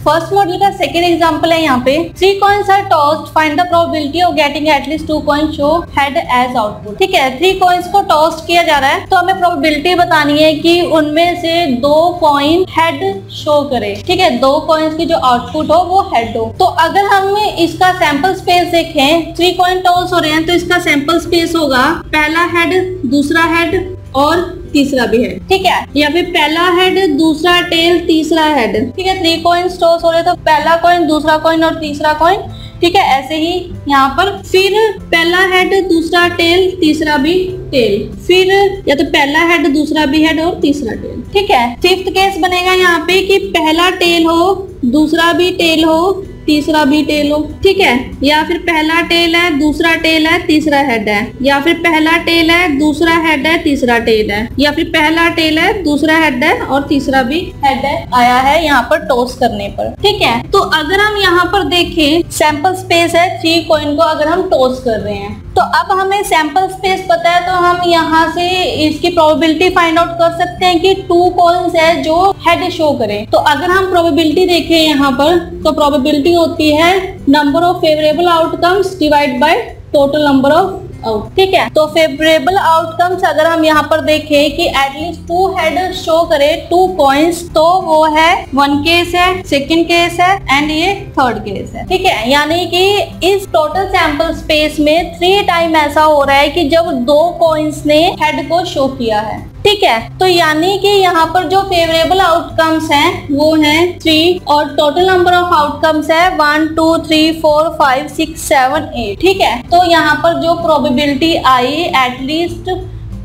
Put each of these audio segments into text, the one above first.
First model का second example है यहाँ पे 3 coins are tossed, find the probability of getting at least 2 coins show head as output. ठीक है, 3 कॉइन्स को टॉस्ट किया जा रहा है तो हमें प्रोबेबिलिटी बतानी है कि उनमें से 2 कॉइन हेड शो करे। ठीक है, 2 कॉइन्स की जो आउटपुट हो वो हेड हो। तो अगर हम इसका सैंपल स्पेस देखें, 3 कॉइन टॉस हो रहे हैं तो इसका सैंपल स्पेस होगा पहला हेड, दूसरा हेड और तीसरा भी हेड। ठीक है, या फिर पहला हेड, दूसरा टेल, तीसरा हेड। ठीक है, 3 कॉइन्स टॉस हो रहे तो पहला कॉइन, दूसरा कॉइन और तीसरा कॉइन। ठीक है, ऐसे ही यहाँ पर फिर पहला हेड, दूसरा टेल, तीसरा भी टेल, फिर या तो पहला हेड, दूसरा भी हेड और तीसरा टेल। ठीक है, फिफ्थ केस बनेगा यहाँ पे कि पहला टेल हो, दूसरा भी टेल हो, तीसरा भी टेल हो। ठीक है, या फिर पहला टेल है, दूसरा टेल है, तीसरा हेड है, या फिर पहला टेल है, दूसरा हेड है, तीसरा टेल है, या फिर पहला टेल है, दूसरा हेड है और तीसरा भी हेड है आया है यहाँ पर टॉस करने पर। ठीक है, तो अगर हम यहाँ पर देखें सैंपल स्पेस है 3 कॉइन को अगर हम टॉस कर रहे हैं तो अब हमें सैंपल स्पेस पता है तो हम यहाँ से इसकी प्रोबेबिलिटी फाइंड आउट कर सकते हैं कि 2 कॉइन्स है जो हेड शो करें। तो अगर हम प्रोबेबिलिटी देखें यहाँ पर तो प्रोबेबिलिटी होती है number of favourable outcomes divide by total number of out. ठीक है, तो फेवरेबल आउटकम्स अगर हम यहाँ पर देखें कि एटलीस्ट 2 हेड शो करे 2 कॉइन्स तो वो है 1 केस है, सेकंड केस है एंड ये थर्ड केस है। ठीक है, यानी कि इस टोटल सैंपल स्पेस में 3 टाइम ऐसा हो रहा है कि जब 2 कॉइन्स ने हेड को शो किया है। ठीक है, तो यानी कि यहाँ पर जो फेवरेबल आउटकम्स हैं वो हैं 3 और टोटल नंबर ऑफ आउटकम्स है 1 2 3 4 5 6 7 8। ठीक है, तो यहाँ पर जो probability I at least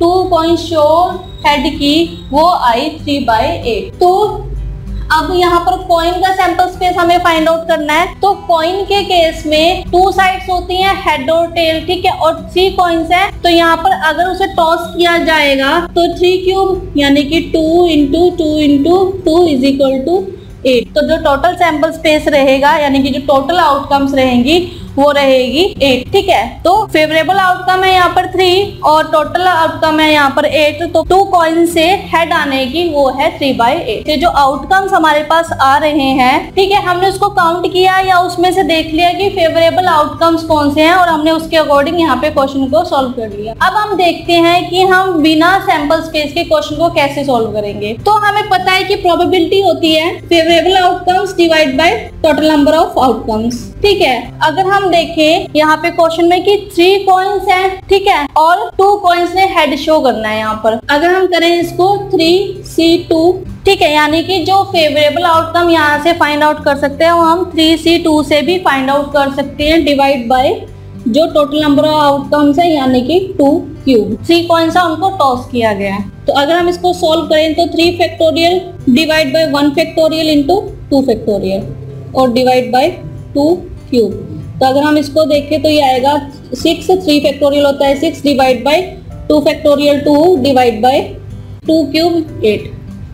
2 coins show head की वो आई 3/8। तो अब यहाँ पर कॉइन का सैंपल स्पेस हमें फाइंड आउट करना है। तो कॉइन के केस में 2 साइड्स होती हैं हेड और टेल। ठीक है, और 3 कॉइन्स है तो यहाँ पर अगर उसे टॉस किया जाएगा तो 3 क्यूब यानी कि 2 into 2 into 2 is equal to 8। तो जो टोटल सैंपल स्पेस रहेगा यानी कि जो टोटल आउटकम्स रहेंगी वो रहेगी 8। ठीक है, तो फेवरेबल आउटकम है यहाँ पर 3 और टोटल आउटकम है यहाँ पर 8। तो 2 कॉइन से हेड आने की वो है 3/8। जो आउटकम्स हमारे पास आ रहे हैं, ठीक है, हमने उसको काउंट किया या उसमें से देख लिया कि फेवरेबल आउटकम्स कौन से हैं और हमने उसके अकॉर्डिंग यहाँ पे क्वेश्चन को सॉल्व कर लिया। अब हम देखते हैं कि हम बिना सैंपल स्पेस के क्वेश्चन को कैसे सॉल्व करेंगे। तो हमें पता है कि प्रोबेबिलिटी होती है favourable outcomes divide by total number of outcomes. ठीक है, अगर हम देखें यहाँ पे क्वेश्चन में कि 3 कॉइन्स हैं, ठीक है, और 2 कॉइन्स ने हेड शो करना है। यहाँ पर अगर हम करें इसको 3C2, ठीक है, यानी कि जो फेवरेबल आउटकम यहाँ से फाइंड आउट कर सकते हैं वो हम 3C2 से भी फाइंड आउट कर सकते हैं डिवाइड बाय जो टोटल नंबर ऑफ आउटकम्स है यानी कि 2 क्यूब। 3 कॉइन्स है उनको टॉस किया गया है। तो अगर हम इसको सॉल्व करें तो 3 factorial divide by 1 factorial into 2 factorial और डिवाइड बाय 2 क्यूब। तो अगर हम इसको देखें तो ये आएगा 6, 3 फैक्टोरियल होता है 6 divide by 2 factorial 2 divide by 2 cube 8।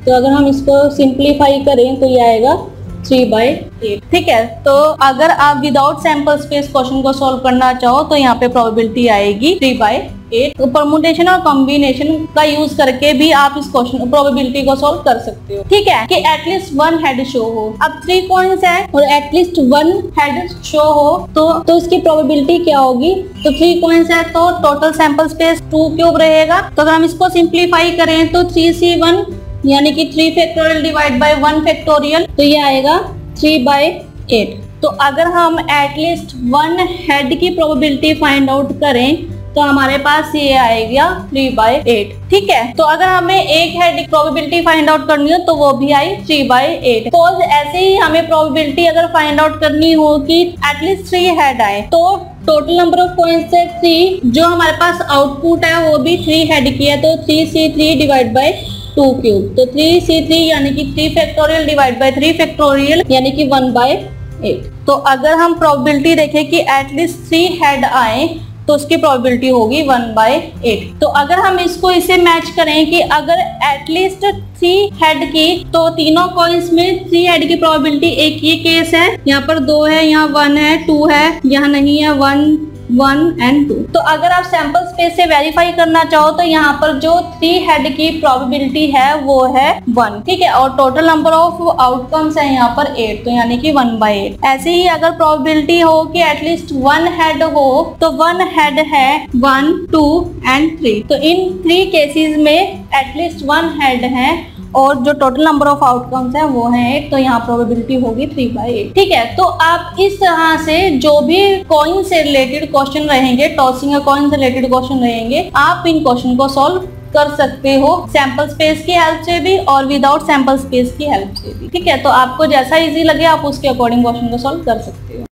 तो अगर हम इसको सिंप्लीफाई करें तो ये आएगा 3/8। ठीक है, तो अगर आप विदाउट सैंपल स्पेस क्वेश्चन को सॉल्व करना चाहो तो यहाँ पे प्रोबेबिलिटी आएगी 3/8। तो परमुटेशन और कॉम्बिनेशन का यूज करके भी आप इस क्वेश्चन प्रोबेबिलिटी को सॉल्व कर सकते हो। ठीक है, कि एटलीस्ट 1 हेड शो हो। अब 3 कॉइन्स है और एटलीस्ट 1 हेड शो हो तो इसकी प्रोबेबिलिटी क्या होगी। तो 3 कॉइन्स है तो टोटल सैंपल स्पेस 2 क्यूब रहेगा। तो अगर हम इसको सिंप्लीफाई करें तो 3C1 यानी कि 3 फैक्टोरियल डिवाइड बाय 1 फैक्टोरियल तो ये आएगा 3/8। तो अगर हम एटलीस्ट 1 हेड की प्रोबेबिलिटी फाइंड आउट करें तो हमारे पास ये आएगा 3/8। ठीक है, तो अगर हमें 1 हेड की प्रोबेबिलिटी फाइंड आउट करनी हो तो वो भी आई 3/8। तो ऐसे ही हमें प्रोबेबिलिटी अगर फाइंड आउट करनी हो कि एटलीस्ट 3 हेड आए तो टोटल नंबर ऑफ कॉइन्स है 3, जो हमारे पास आउटपुट है वो भी 3 हेड की है तो 3C3 डिवाइड बाय 2 क्यूब। तो 3C3 यानी कि 3 फैक्टोरियल डिवाइड बाय 3 फैक्टोरियल यानी कि 1/8। तो अगर हम प्रोबेबिलिटी देखें कि एटलीस्ट 3 हेड आए तो उसकी प्रोबेबिलिटी होगी 1/8। तो अगर हम इसको इसे मैच करें कि अगर एटलीस्ट 3 हेड की तो तीनों कॉइन्स में 3 हेड की प्रोबेबिलिटी एक ही केस है। यहाँ पर 2 है, यहाँ 1 है, 2 है, यहाँ नहीं है 1 1 एंड 2। तो अगर आप सैंपल स्पेस से वेरीफाई करना चाहो तो यहाँ पर जो 3 हेड की प्रोबेबिलिटी है वो है 1, ठीक है, और टोटल नंबर ऑफ आउटकम्स है यहाँ पर 8, तो यानी कि 1/8। ऐसे ही अगर प्रोबेबिलिटी हो कि एटलीस्ट 1 हेड हो तो 1 हेड है 1, 2 एंड 3। तो इन 3 केसेस में एटलीस्ट 1 हेड है और जो टोटल नंबर ऑफ आउटकम्स है वो है 8, तो यहाँ प्रोबेबिलिटी होगी 3/8, ठीक है। तो आप इस तरह से जो भी कॉइन से रिलेटेड क्वेश्चन रहेंगे, टॉसिंग कॉइन से रिलेटेड क्वेश्चन रहेंगे, आप इन क्वेश्चन को सॉल्व कर सकते हो सैंपल स्पेस की हेल्प से भी और विदाउट सैंपल स्पेस की हेल्प से भी, ठीक है। तो आपको जैसा इजी लगे आप उसके अकॉर्डिंग क्वेश्चन को सॉल्व कर सकते हो।